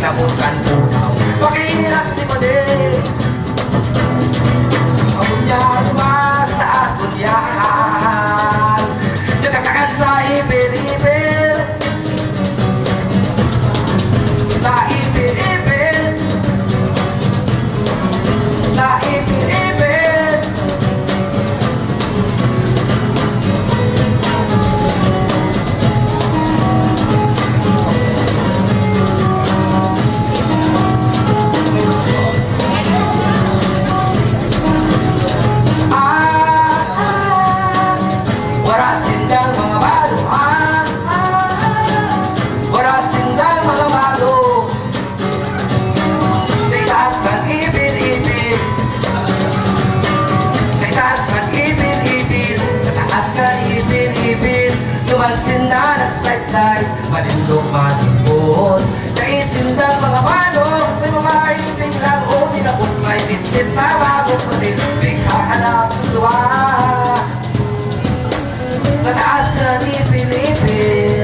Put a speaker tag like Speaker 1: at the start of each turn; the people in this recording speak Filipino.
Speaker 1: nabutan tunaw. Pakihirak si Madel, abot niya lumas, taas bunyahan. Nagkakakan sa ipil-ipil, sa ipil-ipil, sa ipil-ipil. Lumalsinda, nag-slide-slide, malindog-malindog. Naisindang mga manong, may mamaiping lang o ninabot, may bitit na bago pa rin, may kakalap sa tuwa. Sa taas ng ipin-ipin,